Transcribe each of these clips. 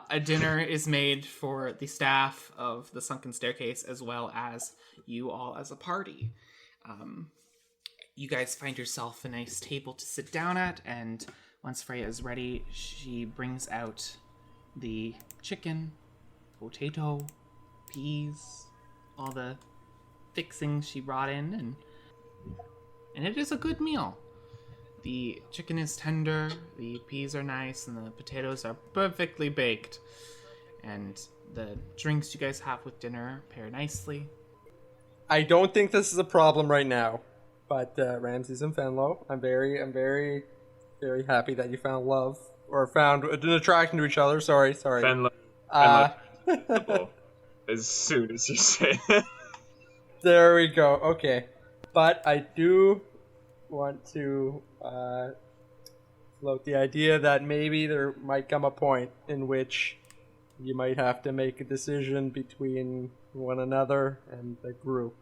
A dinner is made for the staff of the Sunken Staircase as well as you all as a party. You guys find yourself a nice table to sit down at, and once Freya is ready, she brings out the chicken, potato, peas, all the fixings she brought in, and it is a good meal. The chicken is tender, the peas are nice, and the potatoes are perfectly baked. And the drinks you guys have with dinner pair nicely. I don't think this is a problem right now, but Ramses and Fenlo, I'm very, very happy that you found love, or found an attraction to each other. Sorry. Fenlo as soon as you say it. There we go. Okay, but I do want to float the idea that maybe there might come a point in which you might have to make a decision between one another and the group,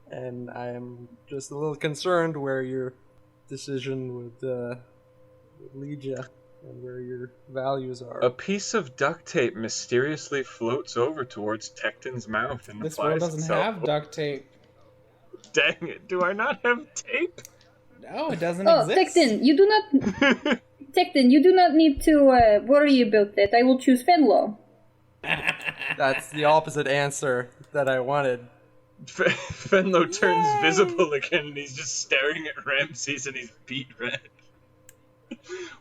and I am just a little concerned where your decision would lead you and where your values are. A piece of duct tape mysteriously floats over towards Tecton's mouth and This world doesn't have duct tape. Dang it, do I not have tape? No, it doesn't Tecton, exist. Tecton, you do not need to worry about that. I will choose Fenlo. That's the opposite answer that I wanted. Fenlo turns visible again and he's just staring at Ramses and he's beat red.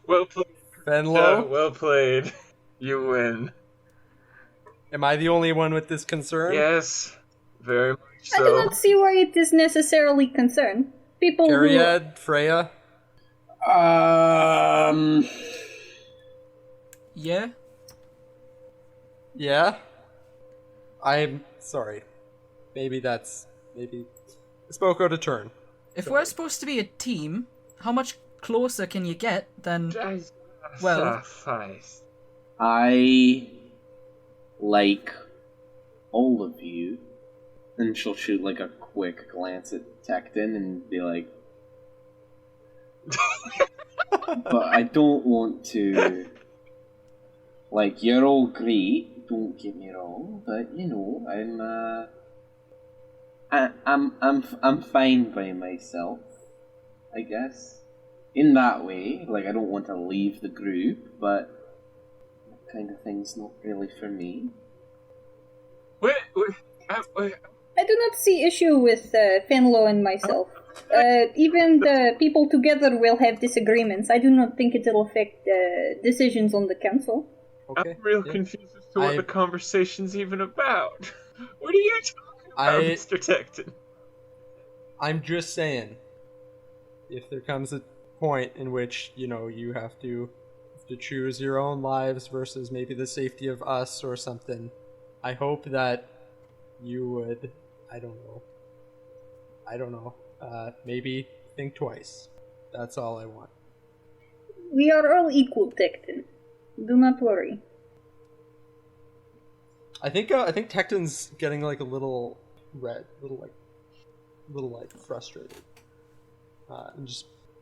Well played. Fenlo? Well played. You win. Am I the only one with this concern? Yes, very much so. I do not see why it is necessarily concerned. People Ariad, Freya? Yeah? Yeah? I'm sorry. Maybe I spoke out of turn. If we're supposed to be a team, how much closer can you get than... Well... I like all of you. And she'll shoot like a quick glance at Tecton and be like... But I don't want to... Like, you're all great, don't get me wrong, but, you know, I'm fine by myself, I guess. In that way, like, I don't want to leave the group, but that kind of thing's not really for me. Wait. I do not see issue with Fenlo and myself. Even the people together will have disagreements. I do not think it will affect decisions on the council. Okay. I'm real confused as to what the conversation's even about. What are you talking about, Mr. Tecton? I'm just saying, if there comes a point in which, you know, you have to choose your own lives versus maybe the safety of us or something, I hope that you would, I don't know, maybe think twice. That's all I want. We are all equal, Tecton. Do not worry. I think Tecton's getting like a little red, little frustrated, and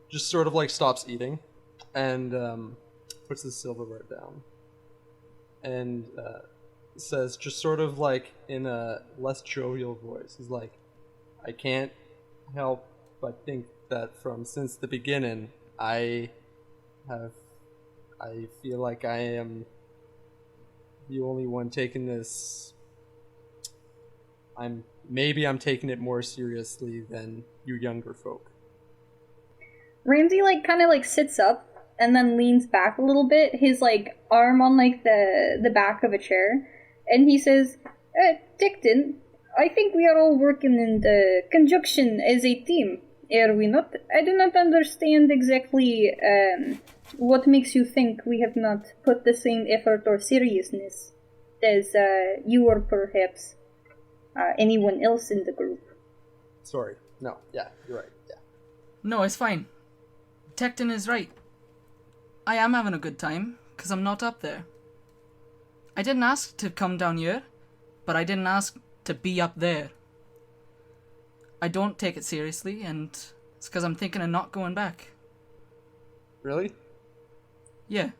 just sort of like stops eating, and puts the silverware down, and says, just sort of like in a less jovial voice, he's like, I can't help but think that since the beginning, I feel like I am the only one taking this. I'm taking it more seriously than you younger folk. Ramsey kind of sits up and then leans back a little bit, his arm on the back of a chair, and he says, Tecton, I think we are all working in the conjunction as a team, are we not? I do not understand exactly what makes you think we have not put the same effort or seriousness as you or perhaps anyone else in the group. Sorry. No. Yeah, you're right. Yeah. No, it's fine. Tecton is right. I am having a good time, because I'm not up there. I didn't ask to come down here, but I didn't ask to be up there. I don't take it seriously, and it's because I'm thinking of not going back. Really? Yeah.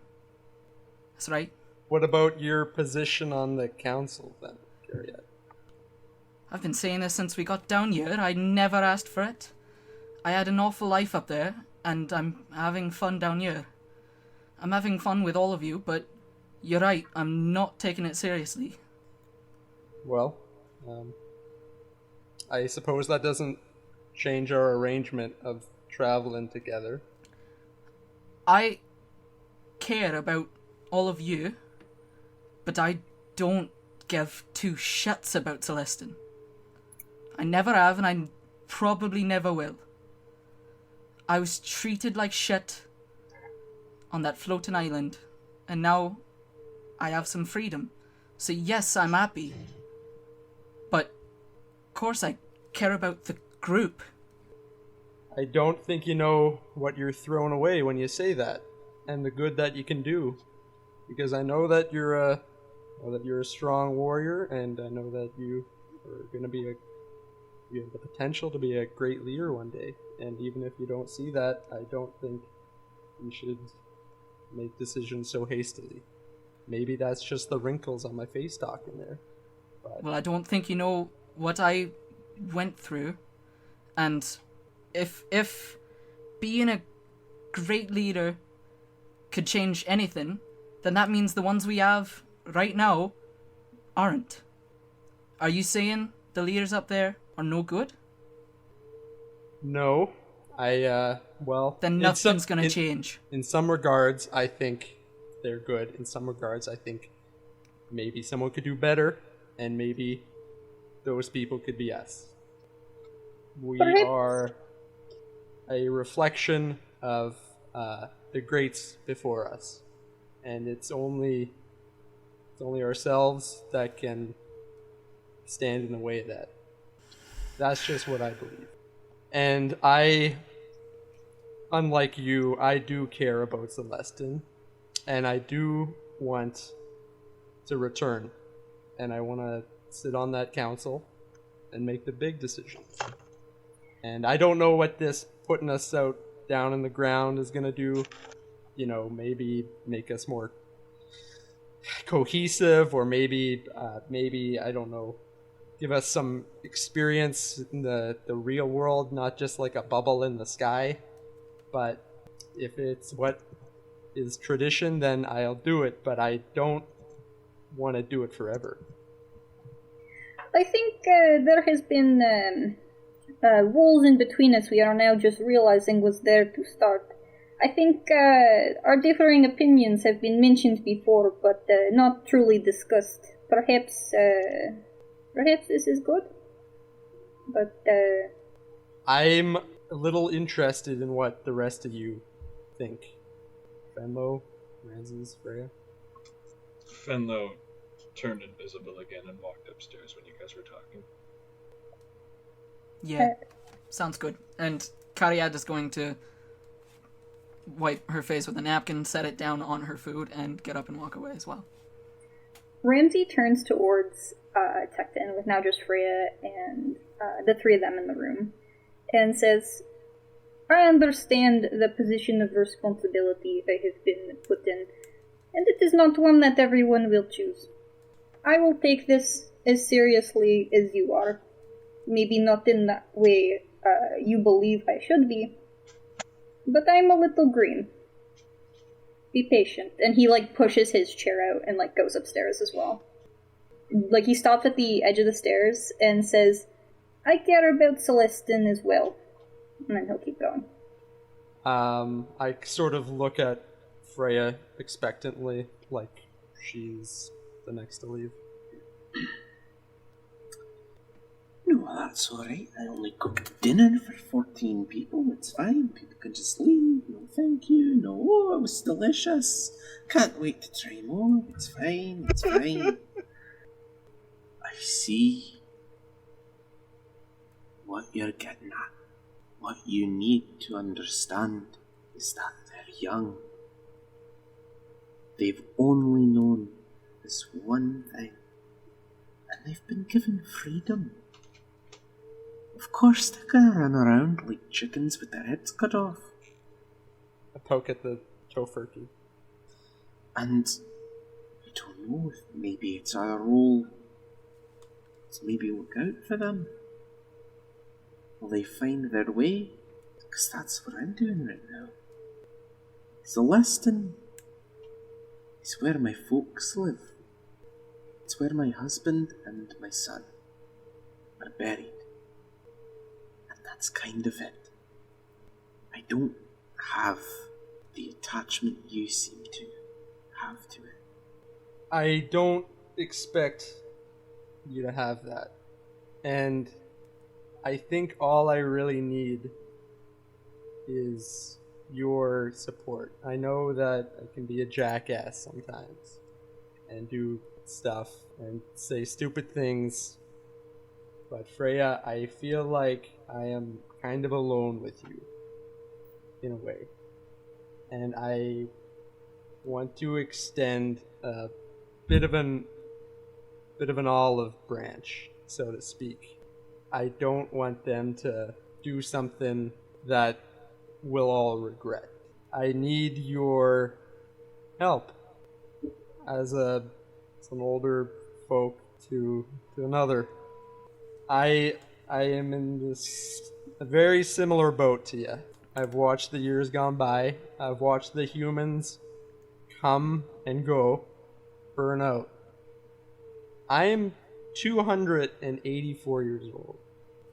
That's right. what about your position on the council then, Cariad? I've been saying this since we got down here. I never asked for it. I had an awful life up there, and I'm having fun down here. I'm having fun with all of you, but you're right, I'm not taking it seriously. Well, I suppose that doesn't change our arrangement of traveling together. I care about all of you, but I don't give two shits about Xelestin. I never have, and I probably never will. I was treated like shit on that floating island, and now I have some freedom. So yes, I'm happy. But, of course, I care about the group. I don't think you know what you're throwing away when you say that, and the good that you can do. Because I know that you're a strong warrior, and I know that you are going to be you have the potential to be a great leader one day. And even if you don't see that, I don't think you should make decisions so hastily. Maybe that's just the wrinkles on my face talking there. But... Well, I don't think you know what I went through, and if being a great leader could change anything, then that means the ones we have right now aren't. Are you saying the leaders up there are no good? No. Well... Then nothing's gonna change. In some regards, I think they're good. In some regards, I think maybe someone could do better, and maybe those people could be us. We are a reflection of the greats before us, and it's only ourselves that can stand in the way of that. That's just what I believe. And unlike you, I do care about Xelestin, and I do want to return, and I want to sit on that council and make the big decisions. And I don't know what this putting us out down in the ground is going to do. You know, maybe make us more cohesive, or maybe I don't know, give us some experience in the real world, not just like a bubble in the sky. But if it's what is tradition, then I'll do it, but I don't want to do it forever. I think there has been walls in between us we are now just realizing was there to start. I think our differing opinions have been mentioned before, but not truly discussed. Perhaps this is good, but I'm a little interested in what the rest of you think. Fenlo, Ramses, Freya? Fenlo turned invisible again and walked upstairs when you guys were talking. Yeah, sounds good. And Cariad is going to wipe her face with a napkin, set it down on her food, and get up and walk away as well. Ramsey turns towards Tecton, with now just Freya and the three of them in the room, and says, I understand the position of responsibility I have been put in, and it is not one that everyone will choose. I will take this as seriously as you are. Maybe not in that way you believe I should be, but I'm a little green. Be patient. And he, pushes his chair out and, goes upstairs as well. He stops at the edge of the stairs and says, I care about Xelestin as well. And then he'll keep going. I sort of look at Freya expectantly, like she's the next to leave. No, that's alright. I only cooked dinner for 14 people. It's fine. People can just leave. No, thank you. No, oh, it was delicious. Can't wait to try more. It's fine. It's fine. I see what you're getting at. What you need to understand is that they're young. They've only known this one thing, and they've been given freedom. Of course they're gonna run around like chickens with their heads cut off. I poke at the tofurkey. And I know if maybe it's our role to maybe look out for them. Will they find their way? Because that's what I'm doing right now. Xelestin is where my folks live. It's where my husband and my son are buried. And that's kind of it. I don't have the attachment you seem to have to it. I don't expect you to have that. And I think all I really need is your support. I know that I can be a jackass sometimes and do stuff and say stupid things, but Freya, I feel like I am kind of alone with you in a way, and I want to extend a bit of an olive branch, so to speak. I don't want them to do something that we'll all regret. I need your help as some older folk to another. I am in a very similar boat to you. I've watched the years gone by. I've watched the humans come and go, burn out. I am 284 years old.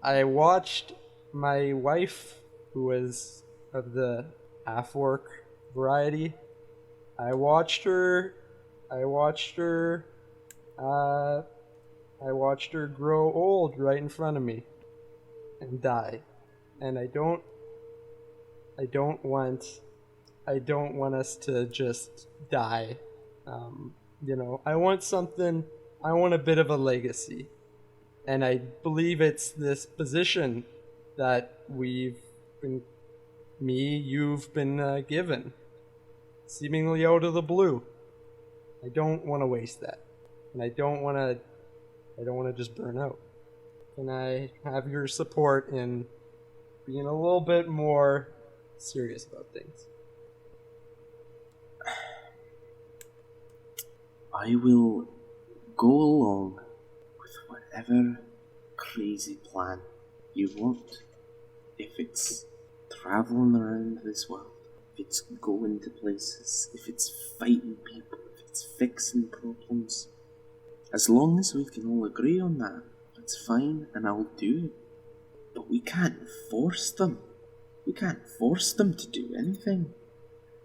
I watched my wife, who was of the half-orc variety. I watched her grow old right in front of me and die. And I don't want us to just die. I want a bit of a legacy. And I believe it's this position that you've been given, seemingly out of the blue. I don't want to waste that, and I don't want to just burn out. Can I have your support in being a little bit more serious about things? I will go along with whatever crazy plan you want. If it's traveling around this world, if it's going to places, if it's fighting people, if it's fixing problems, as long as we can all agree on that, that's fine, and I'll do it. But we can't force them. We can't force them to do anything.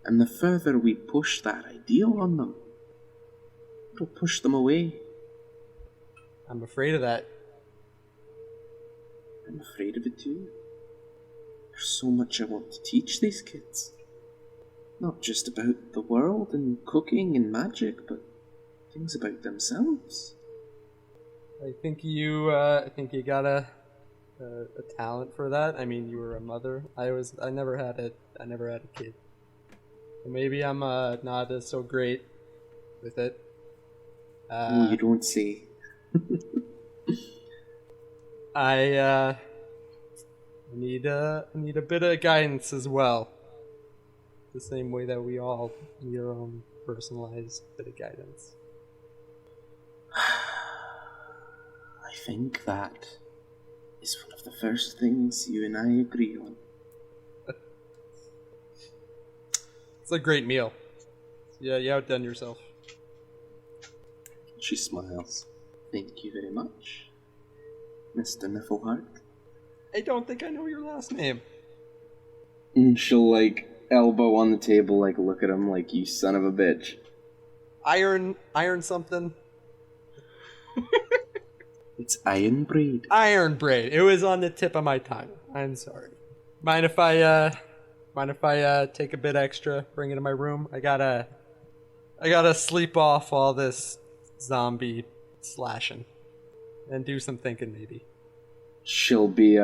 And the further we push that ideal on them, it'll push them away. I'm afraid of that. I'm afraid of it too. There's so much I want to teach these kids. Not just about the world and cooking and magic, but things about themselves. I think you got a talent for that. I mean, you were a mother. I never had a kid. So maybe I'm not so great with it. You don't say. I need a bit of guidance as well. The same way that we all need our own personalized bit of guidance. I think that is one of the first things you and I agree on. It's a great meal. Yeah, you outdone yourself. She smiles. Thank you very much, Mr. Niflheart. I don't think I know your last name. And she'll, elbow on the table, look at him like, you son of a bitch. Iron something? It's Iron Braid. Iron Braid. It was on the tip of my tongue. I'm sorry. Mind if I take a bit extra, bring it in my room? I gotta sleep off all this zombie slashing and do some thinking maybe. She'll be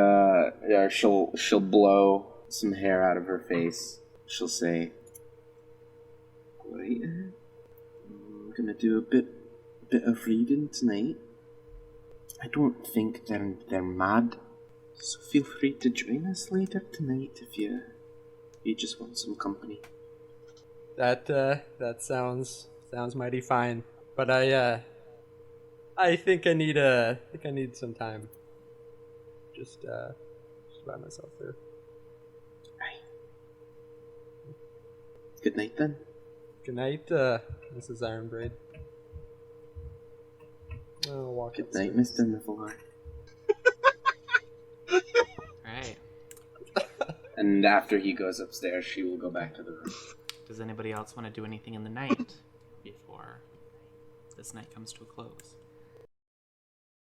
she'll blow some hair out of her face. She'll say, "Right, I'm gonna do a bit of reading tonight. I don't think they're mad, so feel free to join us later tonight if you just want some company." That sounds mighty fine. But I think I need some time. Just by myself there. Right. Good night then. Good night, Mrs. Ironbraid. I'll walk Good upstairs. night, Mr. Niffleheart. Right. And after he goes upstairs, she will go back to the room. Does anybody else want to do anything in the night before this night comes to a close?